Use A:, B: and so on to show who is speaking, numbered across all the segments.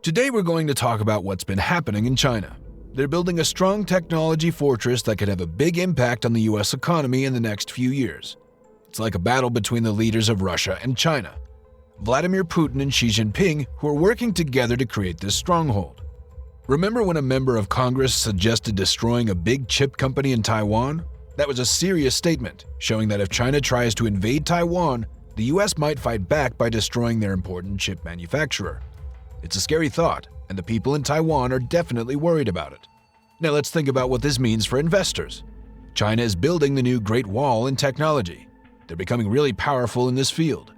A: Today we're going to talk about what's been happening in China. They're building a strong technology fortress that could have a big impact on the US economy in the next few years. It's like a battle between the leaders of Russia and China, Vladimir Putin and Xi Jinping, who are working together to create this stronghold. Remember when a member of Congress suggested destroying a big chip company in Taiwan? That was a serious statement, showing that if China tries to invade Taiwan, the US might fight back by destroying their important chip manufacturer. It's a scary thought, and the people in Taiwan are definitely worried about it. Now let's think about what this means for investors. China is building the new Great Wall in technology. They're becoming really powerful in this field.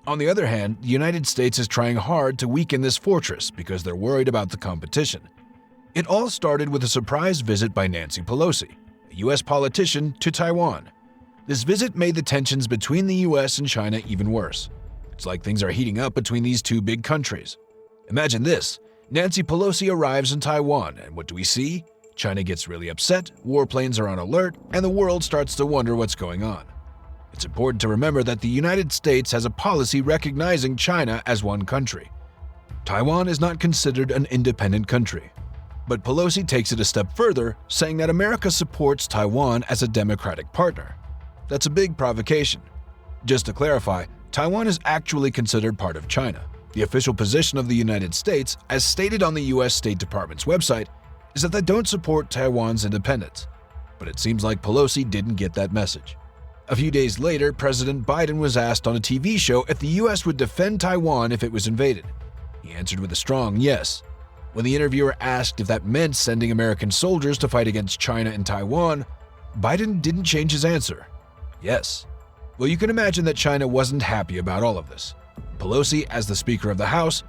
A: On the other hand, the United States is trying hard to weaken this fortress because they're worried about the competition. It all started with a surprise visit by Nancy Pelosi, a US politician, to Taiwan. This visit made the tensions between the US and China even worse. It's like things are heating up between these two big countries. Imagine this. Nancy Pelosi arrives in Taiwan, and what do we see? China gets really upset, warplanes are on alert, and the world starts to wonder what's going on. It's important to remember that the United States has a policy recognizing China as one country. Taiwan is not considered an independent country. But Pelosi takes it a step further, saying that America supports Taiwan as a democratic partner. That's a big provocation. Just to clarify, Taiwan is actually considered part of China. The official position of the United States, as stated on the US State Department's website, is that they don't support Taiwan's independence. But it seems like Pelosi didn't get that message. A few days later, President Biden was asked on a TV show if the US would defend Taiwan if it was invaded. He answered with a strong yes. When the interviewer asked if that meant sending American soldiers to fight against China in Taiwan, Biden didn't change his answer. Yes. Well, you can imagine that China wasn't happy about all of this. Pelosi, as the Speaker of the House,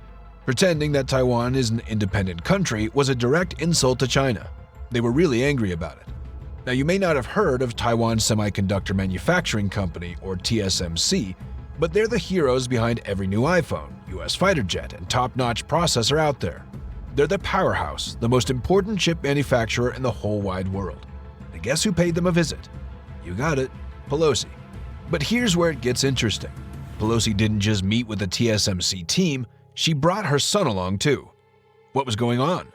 A: pretending that Taiwan is an independent country was a direct insult to China. They were really angry about it. Now, you may not have heard of Taiwan Semiconductor Manufacturing Company, or TSMC, but they're the heroes behind every new iPhone, US fighter jet, and top-notch processor out there. They're the powerhouse, the most important chip manufacturer in the whole wide world. And guess who paid them a visit? You got it, Pelosi. But here's where it gets interesting. Pelosi didn't just meet with the TSMC team, she brought her son along too. What was going on?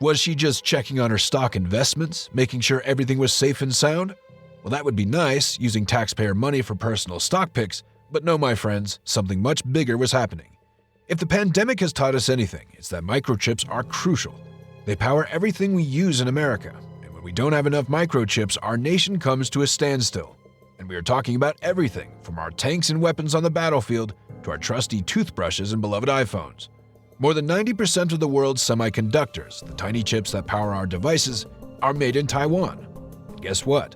A: Was she just checking on her stock investments, making sure everything was safe and sound? Well, that would be nice, using taxpayer money for personal stock picks, but no, my friends, something much bigger was happening. If the pandemic has taught us anything, it's that microchips are crucial. They power everything we use in America, and when we don't have enough microchips, our nation comes to a standstill. And we are talking about everything from our tanks and weapons on the battlefield to our trusty toothbrushes and beloved iPhones. More than 90% of the world's semiconductors, the tiny chips that power our devices, are made in Taiwan. Guess what?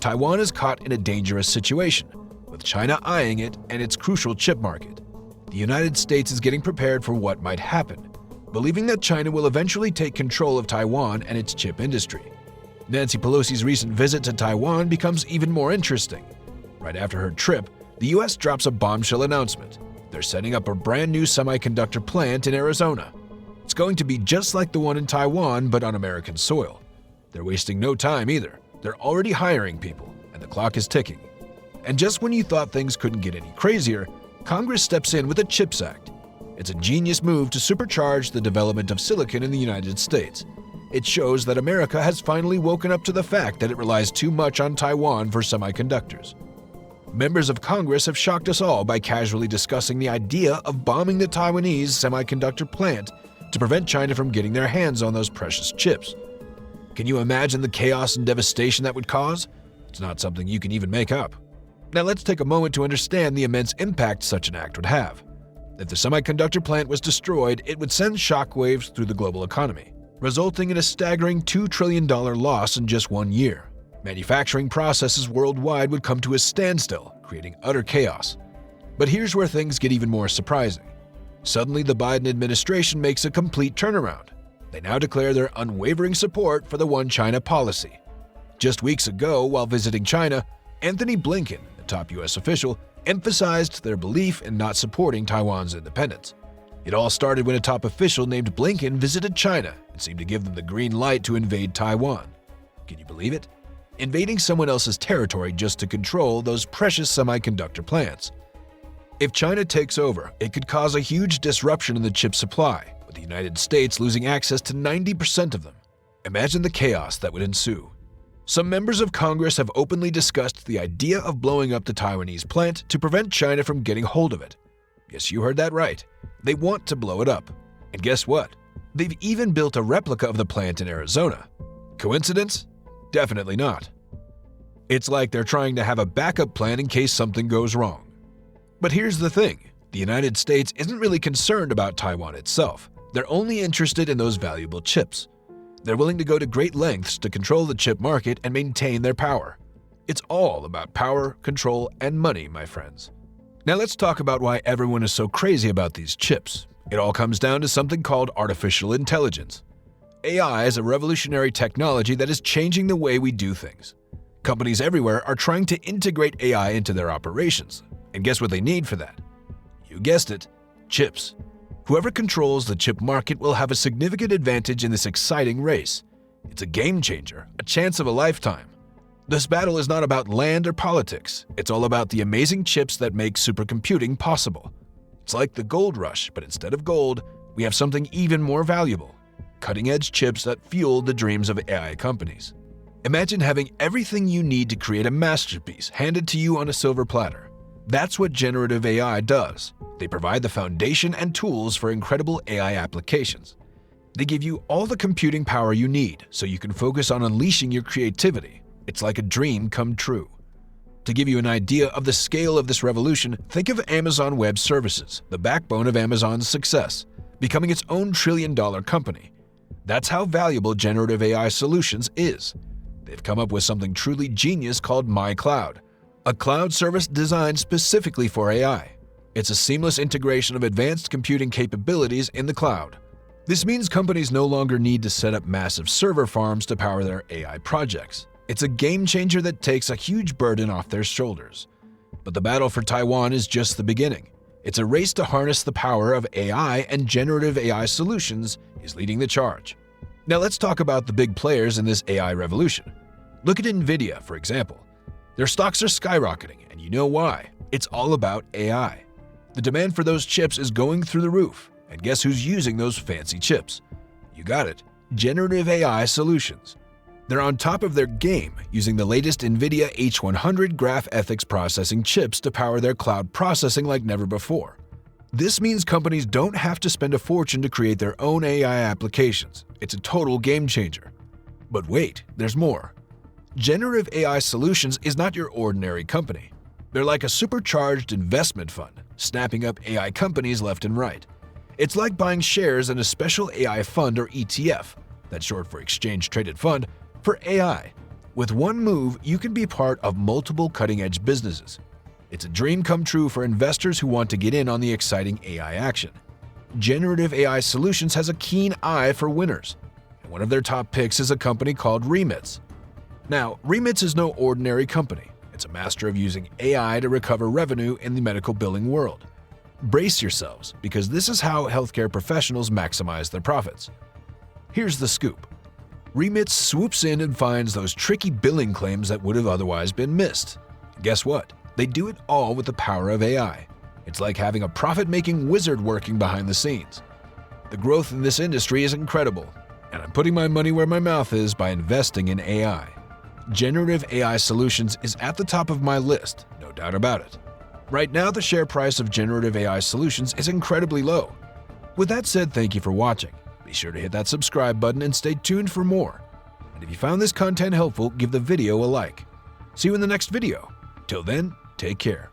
A: Taiwan is caught in a dangerous situation, with China eyeing it and its crucial chip market. The United States is getting prepared for what might happen, believing that China will eventually take control of Taiwan and its chip industry. Nancy Pelosi's recent visit to Taiwan becomes even more interesting. Right after her trip, the US drops a bombshell announcement. They're setting up a brand new semiconductor plant in Arizona. It's going to be just like the one in Taiwan, but on American soil. They're wasting no time either. They're already hiring people, and the clock is ticking. And just when you thought things couldn't get any crazier, Congress steps in with the CHIPS Act. It's a genius move to supercharge the development of silicon in the United States. It shows that America has finally woken up to the fact that it relies too much on Taiwan for semiconductors. Members of Congress have shocked us all by casually discussing the idea of bombing the Taiwanese semiconductor plant to prevent China from getting their hands on those precious chips. Can you imagine the chaos and devastation that would cause? It's not something you can even make up. Now let's take a moment to understand the immense impact such an act would have. If the semiconductor plant was destroyed, it would send shockwaves through the global economy, resulting in a staggering $2 trillion loss in just 1 year. Manufacturing processes worldwide would come to a standstill, creating utter chaos. But here's where things get even more surprising. Suddenly, the Biden administration makes a complete turnaround. They now declare their unwavering support for the One China policy. Just weeks ago, while visiting China, Anthony Blinken, a top US official, emphasized their belief in not supporting Taiwan's independence. It all started when a top official named Blinken visited China and seemed to give them the green light to invade Taiwan. Can you believe it? Invading someone else's territory just to control those precious semiconductor plants. If China takes over, it could cause a huge disruption in the chip supply, with the United States losing access to 90% of them. Imagine the chaos that would ensue. Some members of Congress have openly discussed the idea of blowing up the Taiwanese plant to prevent China from getting hold of it. Yes, you heard that right. They want to blow it up. And guess what? They've even built a replica of the plant in Arizona. Coincidence? Definitely not. It's like they're trying to have a backup plan in case something goes wrong. But here's the thing. The United States isn't really concerned about Taiwan itself. They're only interested in those valuable chips. They're willing to go to great lengths to control the chip market and maintain their power. It's all about power, control, and money, my friends. Now let's talk about why everyone is so crazy about these chips. It all comes down to something called artificial intelligence. AI is a revolutionary technology that is changing the way we do things. Companies everywhere are trying to integrate AI into their operations. And guess what they need for that? You guessed it, chips. Whoever controls the chip market will have a significant advantage in this exciting race. It's a game changer, a chance of a lifetime. This battle is not about land or politics. It's all about the amazing chips that make supercomputing possible. It's like the gold rush, but instead of gold, we have something even more valuable: cutting-edge chips that fuel the dreams of AI companies. Imagine having everything you need to create a masterpiece handed to you on a silver platter. That's what generative AI does. They provide the foundation and tools for incredible AI applications. They give you all the computing power you need so you can focus on unleashing your creativity. It's like a dream come true. To give you an idea of the scale of this revolution, think of Amazon Web Services, the backbone of Amazon's success, becoming its own trillion-dollar company. That's how valuable generative AI solutions is. They've come up with something truly genius called MyCloud, a cloud service designed specifically for AI. It's a seamless integration of advanced computing capabilities in the cloud. This means companies no longer need to set up massive server farms to power their AI projects. It's a game changer that takes a huge burden off their shoulders. But the battle for Taiwan is just the beginning. It's a race to harness the power of AI, and generative AI solutions is leading the charge. Now let's talk about the big players in this AI revolution. Look at NVIDIA, for example. Their stocks are skyrocketing, and you know why. It's all about AI. The demand for those chips is going through the roof, and guess who's using those fancy chips? You got it, generative AI solutions. They're on top of their game, using the latest NVIDIA H100 graph ethics processing chips to power their cloud processing like never before. This means companies don't have to spend a fortune to create their own AI applications. It's a total game changer. But wait, there's more. Generative AI Solutions is not your ordinary company. They're like a supercharged investment fund, snapping up AI companies left and right. It's like buying shares in a special AI fund, or ETF, that's short for Exchange Traded Fund, for AI. With one move, you can be part of multiple cutting-edge businesses. It's a dream come true for investors who want to get in on the exciting AI action. Generative AI Solutions has a keen eye for winners, and one of their top picks is a company called Remits. Now, Remits is no ordinary company. It's a master of using AI to recover revenue in the medical billing world. Brace yourselves, because this is how healthcare professionals maximize their profits. Here's the scoop. Remits swoops in and finds those tricky billing claims that would have otherwise been missed. Guess what? They do it all with the power of AI. It's like having a profit-making wizard working behind the scenes. The growth in this industry is incredible, and I'm putting my money where my mouth is by investing in AI. Generative AI Solutions is at the top of my list, no doubt about it. Right now, the share price of Generative AI Solutions is incredibly low. With that said, thank you for watching. Be sure to hit that subscribe button and stay tuned for more. And if you found this content helpful, give the video a like. See you in the next video. Till then, take care.